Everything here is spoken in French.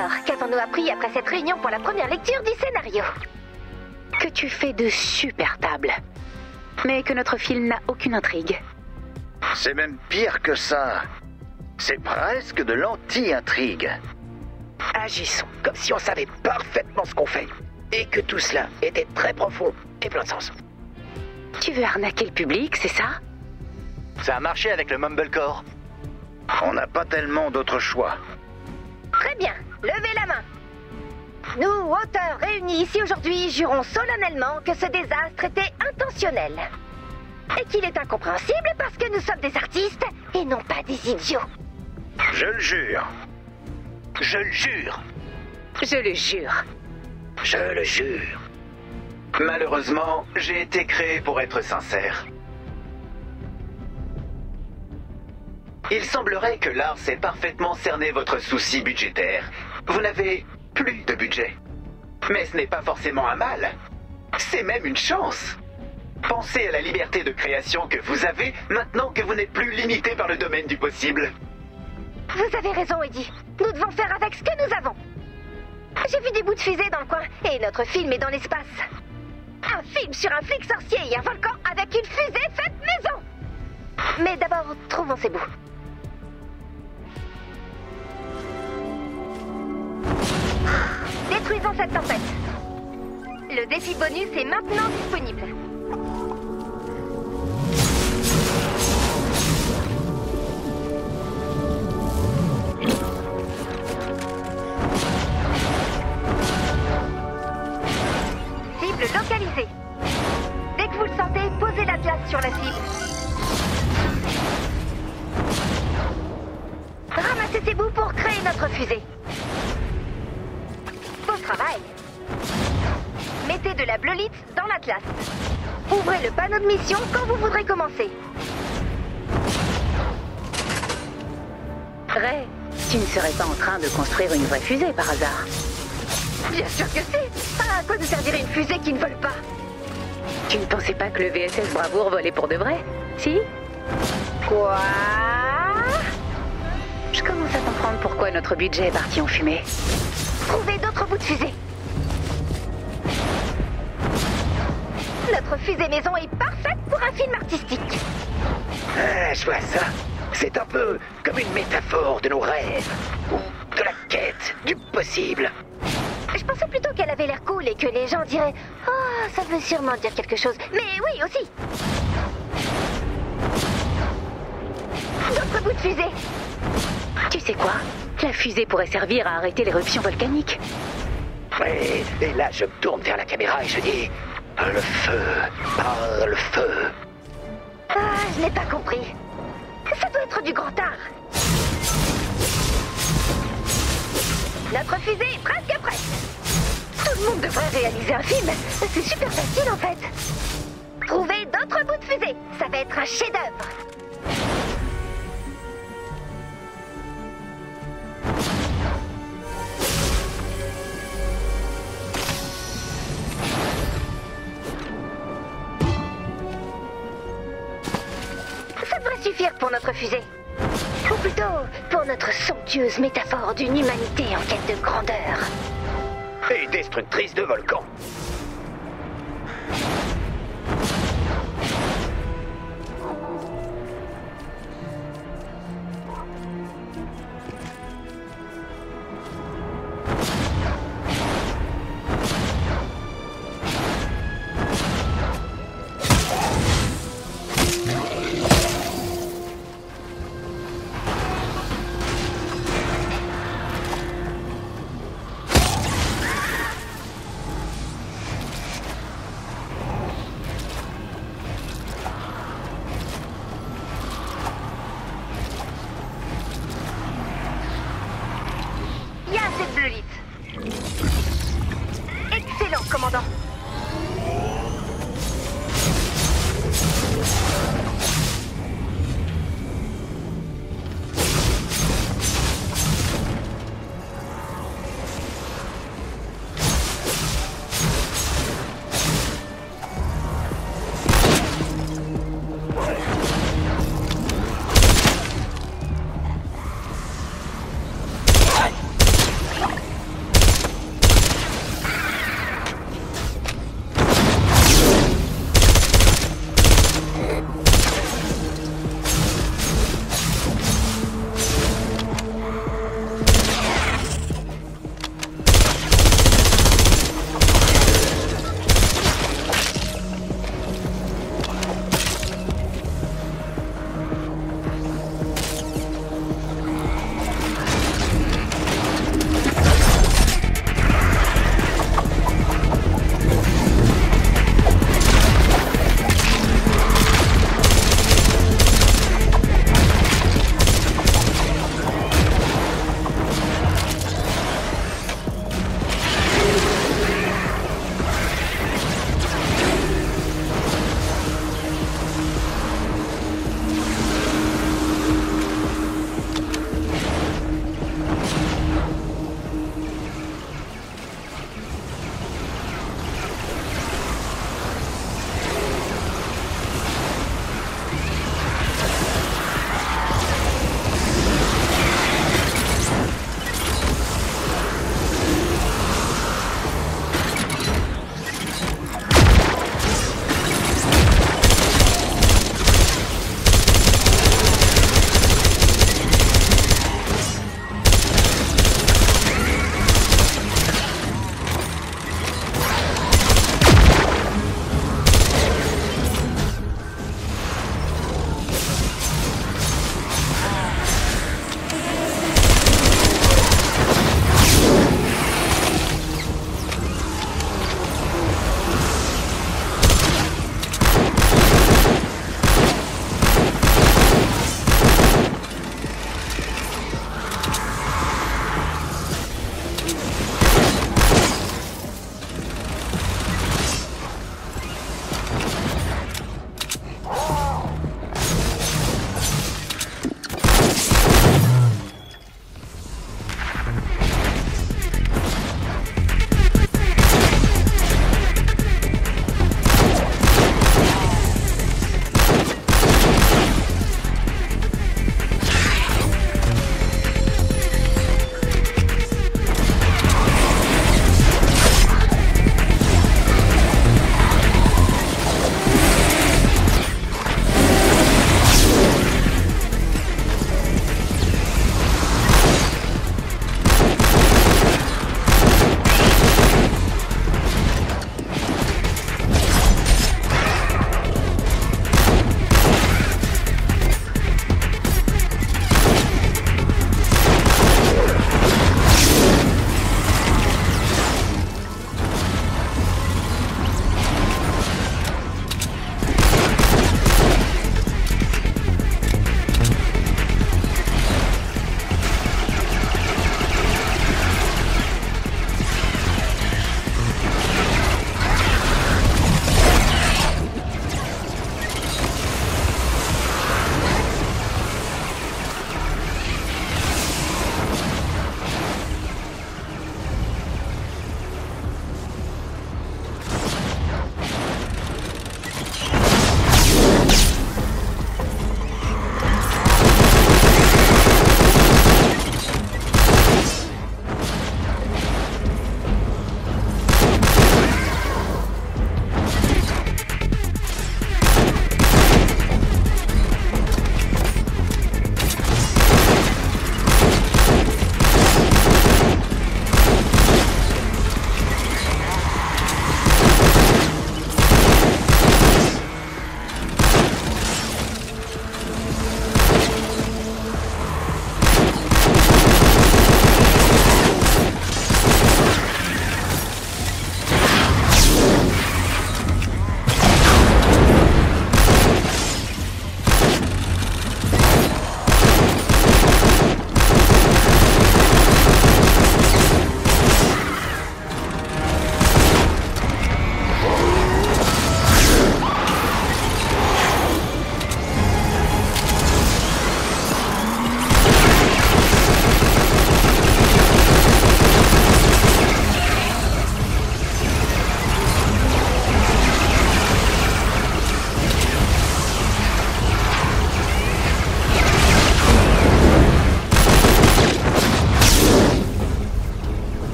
Alors, qu'avons-nous appris après cette réunion pour la première lecture du scénario? Que tu fais de super tables, mais que notre film n'a aucune intrigue. C'est même pire que ça. C'est presque de l'anti-intrigue. Agissons comme si on savait parfaitement ce qu'on fait. Et que tout cela était très profond et plein de sens. Tu veux arnaquer le public, c'est ça? Ça a marché avec le Mumblecore. On n'a pas tellement d'autres choix. Très bien, levez la main. Nous, auteurs réunis ici aujourd'hui, jurons solennellement que ce désastre était intentionnel. Et qu'il est incompréhensible parce que nous sommes des artistes et non pas des idiots. Je le jure. Je le jure. Je le jure. Je le jure. Malheureusement, j'ai été créé pour être sincère. Il semblerait que Lars ait parfaitement cerné votre souci budgétaire. Vous n'avez plus de budget. Mais ce n'est pas forcément un mal. C'est même une chance. Pensez à la liberté de création que vous avez maintenant que vous n'êtes plus limité par le domaine du possible. Vous avez raison, Eddie. Nous devons faire avec ce que nous avons. J'ai vu des bouts de fusée dans le coin et notre film est dans l'espace. Un film sur un flic sorcier et un volcan avec une fusée faite maison. Mais d'abord, trouvons ces bouts. Détruisons cette tempête. Le défi bonus est maintenant disponible. Cible localisée. Dès que vous le sentez, posez l'atlas sur la cible. Ramassez ces bouts pour créer notre fusée. Beau travail. Mettez de la bleulite dans l'atlas. Ouvrez le panneau de mission quand vous voudrez commencer. Ray, tu ne serais pas en train de construire une vraie fusée par hasard? Bien sûr que si. À quoi nous servirait une fusée qui ne vole pas? Tu ne pensais pas que le VSS Bravoure volait pour de vrai? Si? Quoi? Je commence à comprendre pourquoi notre budget est parti en fumée. Trouvez d'autres bouts de fusée. Notre fusée maison est parfaite pour un film artistique. Ah, je vois ça. C'est un peu comme une métaphore de nos rêves. Ou de la quête du possible. Je pensais plutôt qu'elle avait l'air cool et que les gens diraient « Oh, ça veut sûrement dire quelque chose. » Mais oui, aussi. D'autres bouts de fusée. Tu sais quoi? La fusée pourrait servir à arrêter l'éruption volcanique. Ouais, et là, je me tourne vers la caméra et je dis « Le feu, le feu ». Ah, je n'ai pas compris. Ça doit être du grand art. Notre fusée est presque prête. Tout le monde devrait réaliser un film. C'est super facile en fait. Trouvez d'autres bouts de fusée. Ça va être un chef-d'œuvre. Ça devrait suffire pour notre fusée. Ou plutôt, pour notre somptueuse métaphore d'une humanité en quête de grandeur. Et destructrice de volcans.